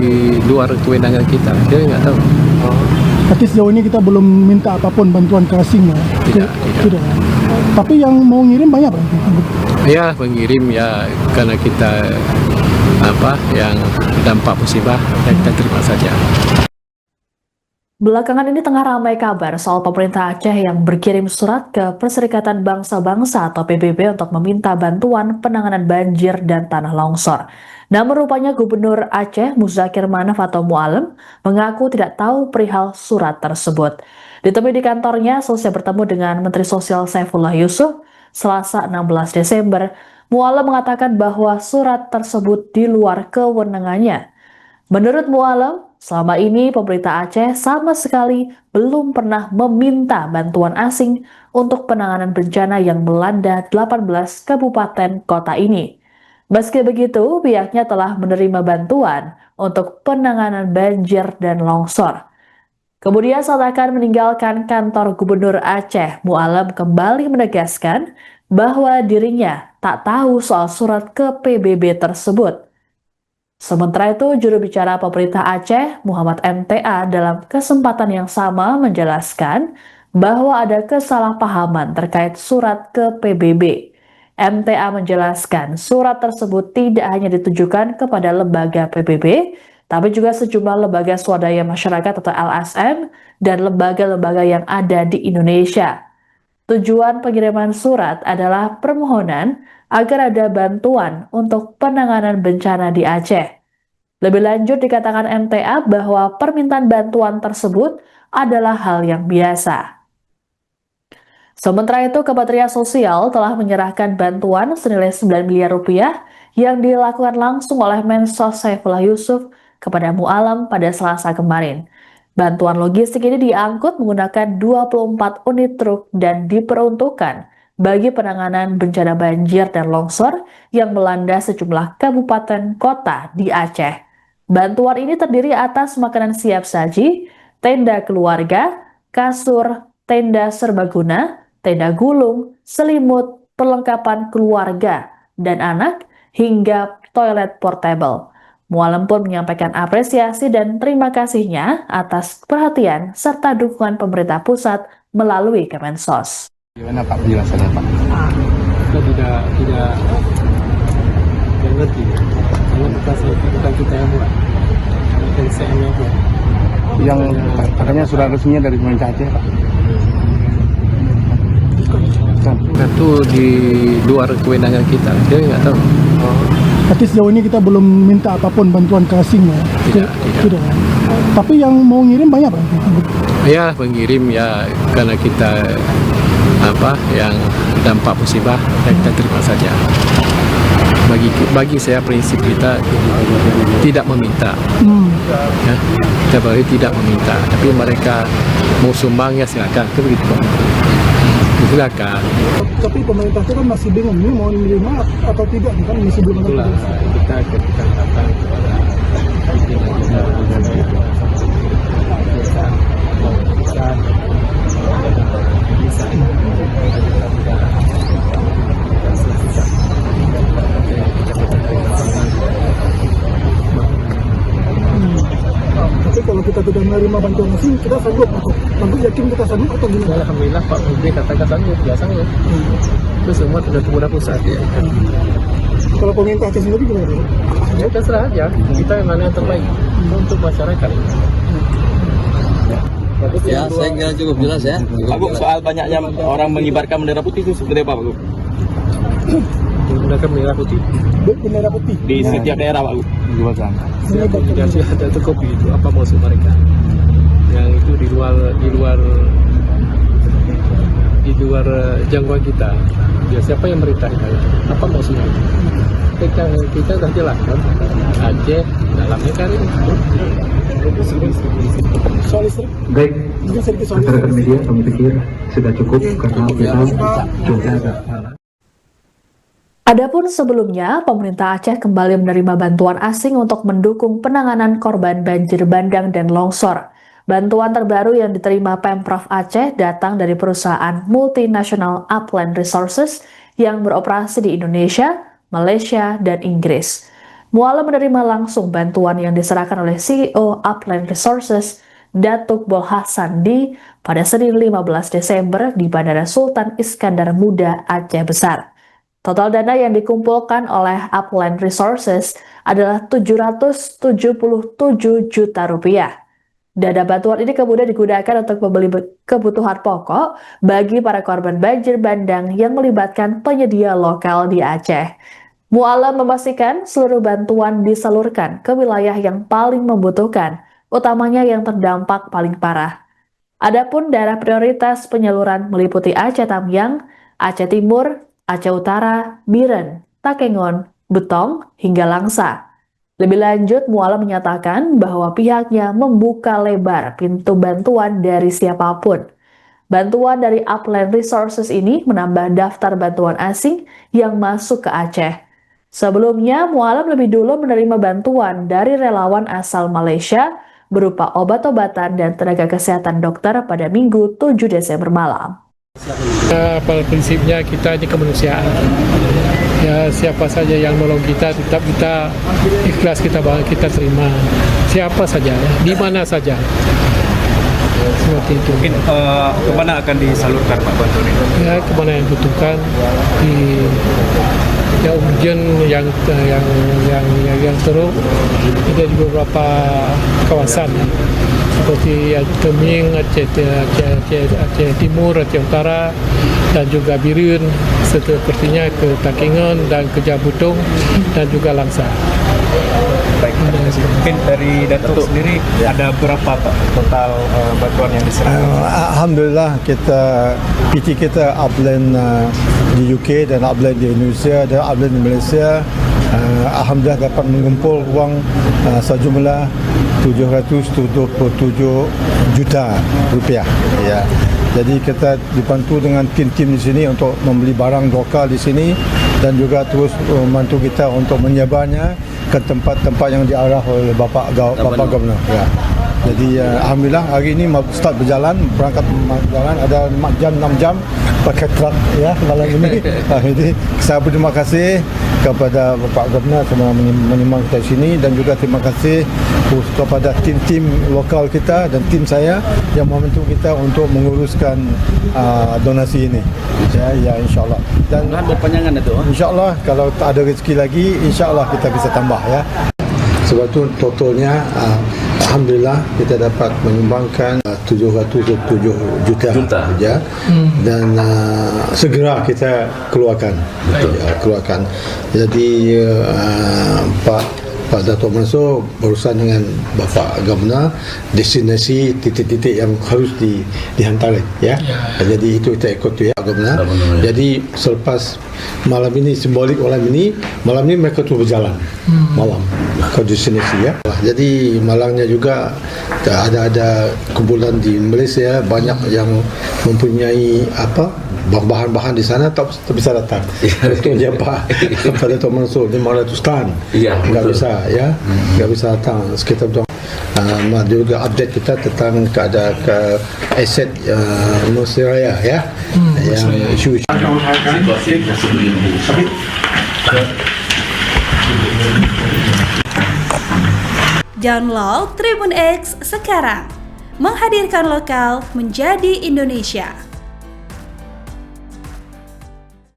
di luar kewenangan kita, dia nggak tahu. Berarti sejauh ini kita belum minta apapun bantuan ke asing ya? Tidak. Tapi yang mau ngirim banyak Pak? Ya, pengirim ya, karena kita yang dampak musibah, ya kita terima saja. Belakangan ini tengah ramai kabar soal pemerintah Aceh yang berkirim surat ke Perserikatan Bangsa-Bangsa atau PBB untuk meminta bantuan penanganan banjir dan tanah longsor. Namun rupanya Gubernur Aceh Muzakir Manaf atau Mualem mengaku tidak tahu perihal surat tersebut. Ditemui di kantornya, selesai bertemu dengan Menteri Sosial Saifullah Yusuf, Selasa 16 Desember, Mualem mengatakan bahwa surat tersebut di luar kewenangannya. Menurut Mualem, selama ini pemerintah Aceh sama sekali belum pernah meminta bantuan asing untuk penanganan bencana yang melanda 18 kabupaten kota ini. Meski begitu, pihaknya telah menerima bantuan untuk penanganan banjir dan longsor. Kemudian saat akan meninggalkan kantor Gubernur Aceh, Mualem kembali menegaskan bahwa dirinya tak tahu soal surat ke PBB tersebut. Sementara itu, juru bicara pemerintah Aceh, Muhammad MTA, dalam kesempatan yang sama menjelaskan bahwa ada kesalahpahaman terkait surat ke PBB. MTA menjelaskan surat tersebut tidak hanya ditujukan kepada lembaga PBB, tapi juga sejumlah lembaga swadaya masyarakat atau LSM dan lembaga-lembaga yang ada di Indonesia. Tujuan pengiriman surat adalah permohonan agar ada bantuan untuk penanganan bencana di Aceh. Lebih lanjut dikatakan MTA bahwa permintaan bantuan tersebut adalah hal yang biasa. Sementara itu, Kementerian Sosial telah menyerahkan bantuan senilai 9 miliar rupiah yang dilakukan langsung oleh Mensos Saifullah Yusuf kepada Mualem pada Selasa kemarin. Bantuan logistik ini diangkut menggunakan 24 unit truk dan diperuntukkan bagi penanganan bencana banjir dan longsor yang melanda sejumlah kabupaten kota di Aceh. Bantuan ini terdiri atas makanan siap saji, tenda keluarga, kasur, tenda serbaguna, tenda gulung, selimut, perlengkapan keluarga dan anak, hingga toilet portable. Mualem pun menyampaikan apresiasi dan terima kasihnya atas perhatian serta dukungan pemerintah pusat melalui Kemensos. Gimana Pak penjelasannya Pak? Kita tidak ngerti, karena bukan kita yang buat, LSM yang buat. Yang katanya surat resminya dari pemerintah Aceh Pak? Itu di luar kewenangan kita, dia nggak tahu. Berarti sejauh ini kita belum minta apapun bantuan ke asing ya? Tidak. Tapi yang mau ngirim banyak Pak? Ya, pengirim ya, karena kita yang dampak musibah, ya kita terima saja. Bagi saya prinsip kita tidak meminta, ya, kita bagi tidak meminta, tapi mereka mau sumbang ya silakan, begitu silakan. Tapi pemerintah itu kan masih bingung ini mau menerima atau tidak, kan masih belum Itulah kita katakan kepada pimpinan kita Tapi kalau kita tidak menerima bantuan asing, kita sanggup atau yakin kita sanggup atau gimana? Alhamdulillah Pak Menteri katakan sanggup, ya sanggup. Itu semua sudah kemudah pusat ya. Kalau pemerintah Aceh sendiri gimana? Ya terserah aja, kita yang mana yang terbaik untuk masyarakat. Ya, saya kira cukup jelas ya. Pak Gub, soal banyaknya orang mengibarkan bendera putih itu seperti apa Pak Gub? Menggunakan bendera putih Bendera putih. Di setiap daerah Pak Gub? jadi ada itu kopi itu apa maksud mereka yang itu di luar jangkauan kita ya, siapa yang merintah itu, apa maksudnya kita sudah jelaskan Aceh dalamnya kan Soal listrik? Baik, Mungkin sedikit soal rekan-rekan listrik. media kami pikir sudah cukup karena kita sudah ada. Adapun sebelumnya, pemerintah Aceh kembali menerima bantuan asing untuk mendukung penanganan korban banjir bandang dan longsor. Bantuan terbaru yang diterima Pemprov Aceh datang dari perusahaan multinasional Upland Resources yang beroperasi di Indonesia, Malaysia, dan Inggris. Mualam menerima langsung bantuan yang diserahkan oleh CEO Upland Resources, Datuk Bol Hassandi, pada Senin 15 Desember di Bandara Sultan Iskandar Muda, Aceh Besar. Total dana yang dikumpulkan oleh Upland Resources adalah 777 juta rupiah. Dana bantuan ini kemudian digunakan untuk membeli kebutuhan pokok bagi para korban banjir bandang yang melibatkan penyedia lokal di Aceh. Mualam memastikan seluruh bantuan disalurkan ke wilayah yang paling membutuhkan, utamanya yang terdampak paling parah. Adapun daerah prioritas penyaluran meliputi Aceh Tamyang, Aceh Timur, Aceh Utara, Biren, Takengon, Betong, hingga Langsa. Lebih lanjut, Mualam menyatakan bahwa pihaknya membuka lebar pintu bantuan dari siapapun. Bantuan dari Upland Resources ini menambah daftar bantuan asing yang masuk ke Aceh. Sebelumnya, Mualam lebih dulu menerima bantuan dari relawan asal Malaysia berupa obat-obatan dan tenaga kesehatan dokter pada Minggu 7 Desember malam. Pada prinsipnya kita ini kemanusiaan. Ya, siapa saja yang nolong kita, tetap kita ikhlas, kita terima. Siapa saja, di mana saja. Seperti itu. Mungkin kemana akan disalurkan Pak bantuan ini? Ya, kemana yang butuhkan di yang urgent, yang teruk, ada di beberapa kawasan seperti Aceh Teming, Aceh Timur, Aceh Utara, dan juga Biren, sepertinya ke Takengon dan ke Jabutung dan juga Langsa. Baik, mungkin dari Datuk sendiri ada berapa Pak total bantuan yang diserahkan? Alhamdulillah PT kita Upland di UK dan Upland di Indonesia dan Upland di Malaysia alhamdulillah dapat mengumpul wang sejumlah 777 juta rupiah ya. Jadi kita dibantu dengan tim-tim di sini untuk membeli barang lokal di sini dan juga terus membantu kita untuk menyebarnya ke tempat-tempat yang diarah oleh Bapak Gubernur ya. Jadi alhamdulillah hari ini start berangkat berjalan ada 6 jam pakai truk ya malam ini. Jadi saya berterima kasih kepada Bapak Gubernur telah menyumbang kita di sini dan juga terima kasih kepada tim-tim lokal kita dan tim saya yang membantu kita untuk menguruskan donasi ini. Ya insyaallah. Dan berpanjangan itu. Insyaallah kalau ada rezeki lagi insyaallah kita bisa tambah ya. Sebab itu totalnya alhamdulillah kita dapat menyumbangkan 707 juta saja dan segera kita keluarkan. Keluarkan. Jadi Pak Datuk Mansur berurusan dengan Bapak Gubernur destinasi titik-titik yang harus dihantar ya. Jadi itu kita ikut ya Gubernur. Jadi selepas malam ini simbolik malam ini mereka tu berjalan malam ke destinasi ya. Jadi malangnya juga ada kumpulan di Malaysia banyak yang mempunyai bahan-bahan di sana tak bisa datang. Contohnya Pak Datuk Mansur 500 tan. Enggak bisa ya. Enggak bisa datang sekitar tu. Juga update kita tentang keadaan aset Nusiraya ya. Yang isu Download Tribun X sekarang, menghadirkan lokal menjadi Indonesia.